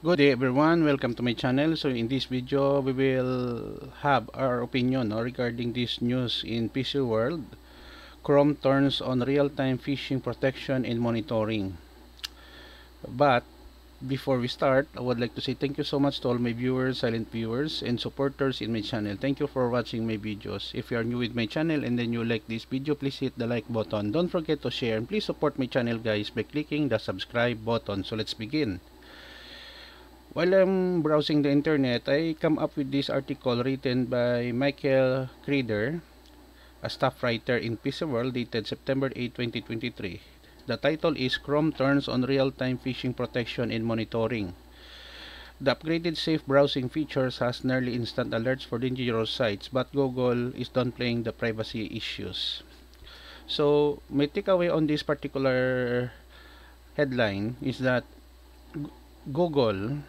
Good day everyone, welcome to my channel. So in this video we will have our opinion regarding this news in PC World. Chrome turns on real-time phishing protection and monitoring. But before we start, I would like to say thank you so much to all my viewers, silent viewers, and supporters in my channel. Thank you for watching my videos. If you are new with my channel and then you like this video, please hit the like button. Don't forget to share and please support my channel guys by clicking the subscribe button. So let's begin. While I'm browsing the internet, I come up with this article written by Michael Creeder, a staff writer in PC World, dated September 8, 2023. The title is Chrome Turns on Real-Time Phishing Protection and Monitoring. The upgraded safe browsing features has nearly instant alerts for dangerous sites, but Google is downplaying the privacy issues. So, my takeaway on this particular headline is that Google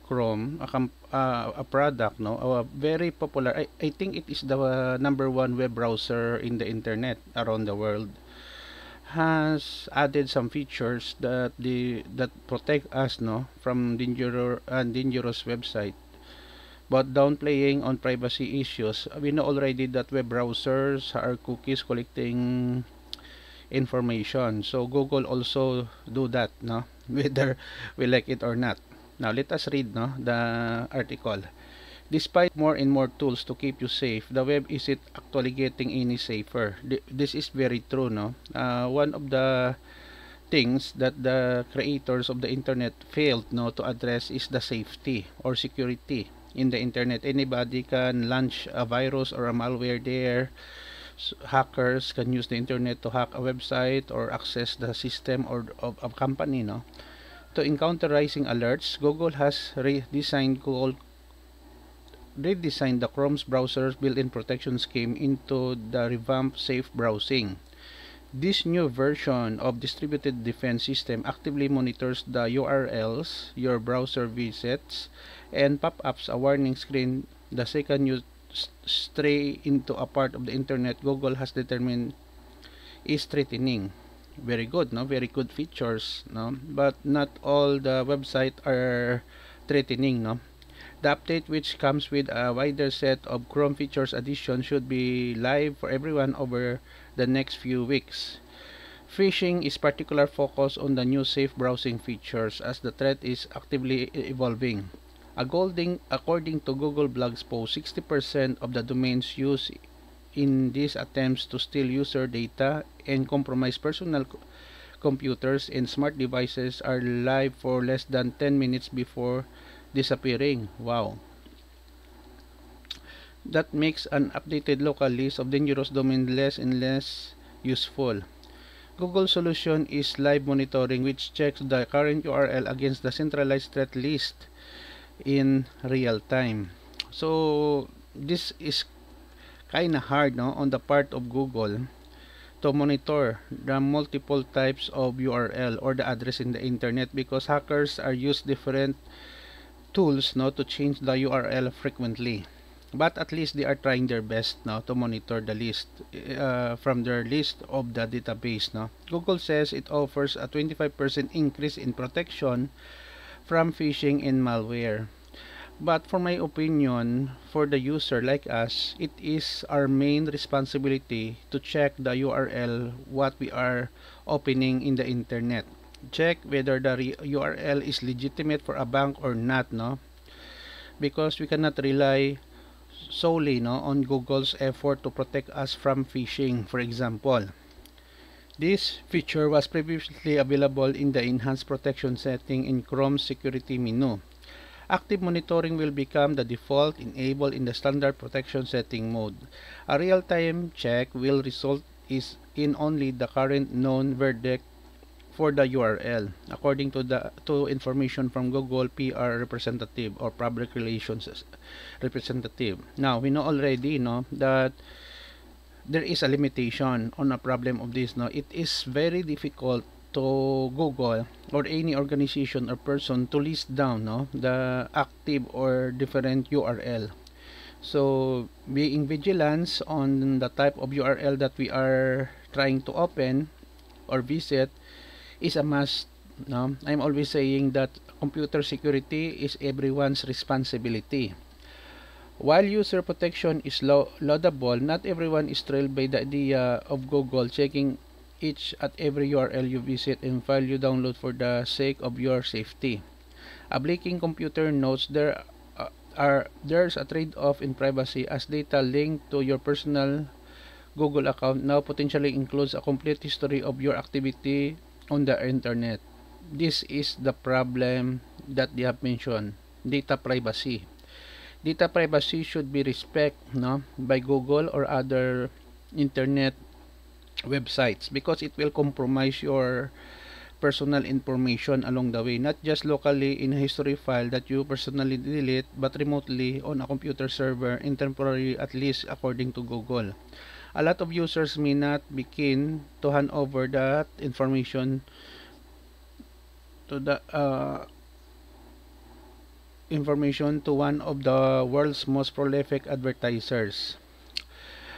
Chrome, a product, no, a very popular. I think it is the #1 web browser in the internet around the world. Has added some features that protect us, no, from dangerous website, but downplaying on privacy issues. We know already that web browsers are cookies collecting information. So Google also do that, no, whether we like it or not. Now let us read, no, the article. Despite more and more tools to keep you safe, the web isn't actually getting any safer. This is very true, no. One of the things that the creators of the internet failed, no, to address is the safety or security in the internet. Anybody can launch a virus or a malware there. Hackers can use the internet to hack a website or access the system or of a company, no. To encounter rising alerts, Google has redesigned the Chrome's browser's built-in protection scheme into the revamped safe browsing. This new version of distributed defense system actively monitors the URLs your browser visits and pop-ups a warning screen the second you stray into a part of the internet Google has determined is threatening. Very good, no? Very good features, no? But not all the websites are threatening, no? The update, which comes with a wider set of Chrome features addition, should be live for everyone over the next few weeks. Phishing is particular focus on the new safe browsing features as the threat is actively evolving. According to Google Blog's post, 60% of the domains used in these attempts to steal user data and compromise personal computers and smart devices are live for less than 10 minutes before disappearing. Wow. That makes an updated local list of dangerous domains less and less useful. Google's solution is live monitoring, which checks the current URL against the centralized threat list in real time. So this is kind of hard, no, on the part of Google to monitor the multiple types of URL or the address in the internet because hackers are use different tools, no, to change the URL frequently. But at least they are trying their best now to monitor the list from their list of the database, no. Google says it offers a 25% increase in protection from phishing and malware. But for my opinion, for the user like us, it is our main responsibility to check the URL what we are opening in the internet. Check whether the URL is legitimate for a bank or not, no? Because we cannot rely solely, no, on Google's effort to protect us from phishing, for example. This feature was previously available in the enhanced protection setting in Chrome's security menu. Active monitoring will become the default enabled in the standard protection setting mode. A real-time check will result in only the current known verdict for the URL, according to information from Google PR representative or public relations representative. Now we know already, no, that there is a limitation on a problem of this. No, it is very difficult to Google or any organization or person to list down, no, the active or different URL. So being vigilant on the type of URL that we are trying to open or visit is a must no, I'm always saying that computer security is everyone's responsibility. While user protection is laudable, not everyone is thrilled by the idea of Google checking each at every URL you visit and file you download for the sake of your safety. A blinking computer notes there's a trade-off in privacy, as data linked to your personal Google account now potentially includes a complete history of your activity on the internet. This is the problem that they have mentioned: data privacy. Data privacy should be respected, no, by Google or other internet websites, because it will compromise your personal information along the way, not just locally in a history file that you personally delete, but remotely on a computer server in temporary, at least according to Google. A lot of users may not be keen to hand over that information to one of the world's most prolific advertisers.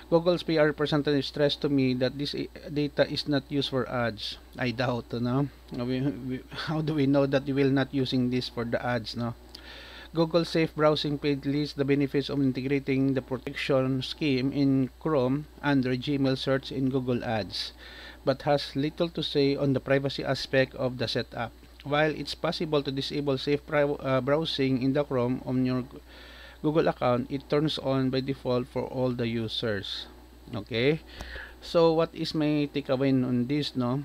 Google's PR representative stressed to me that this data is not used for ads. I doubt, no? How do we know that you will not using this for the ads, no? Google Safe Browsing page lists the benefits of integrating the protection scheme in Chrome under Gmail search in Google Ads, but has little to say on the privacy aspect of the setup. While it's possible to disable safe browsing in the Chrome on your Google account, it turns on by default for all the users. Okay, so what is my takeaway on this, no?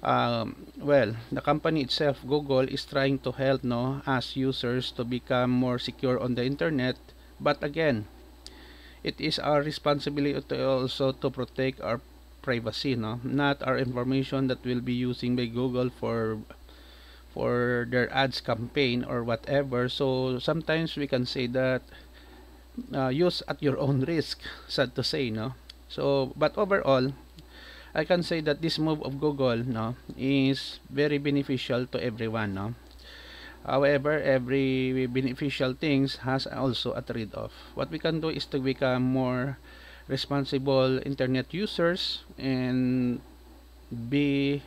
Well, the company itself, Google, is trying to help, no, us users to become more secure on the internet, but again, it is our responsibility to also to protect our privacy, no, not our information that will be using by Google for their ads campaign or whatever. So sometimes we can say that use at your own risk, sad to say, no. So but overall, I can say that this move of Google, no, is very beneficial to everyone, no. However, every beneficial things has also a trade-off. What we can do is to become more responsible internet users and be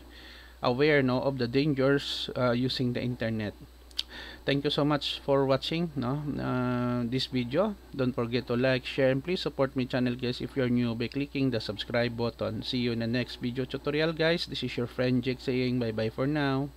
aware, no, of the dangers using the internet. Thank you so much for watching, no, this video. Don't forget to like, share, and please support my channel, guys, if you're new, by clicking the subscribe button. See you in the next video tutorial, guys. This is your friend Jake saying bye bye for now.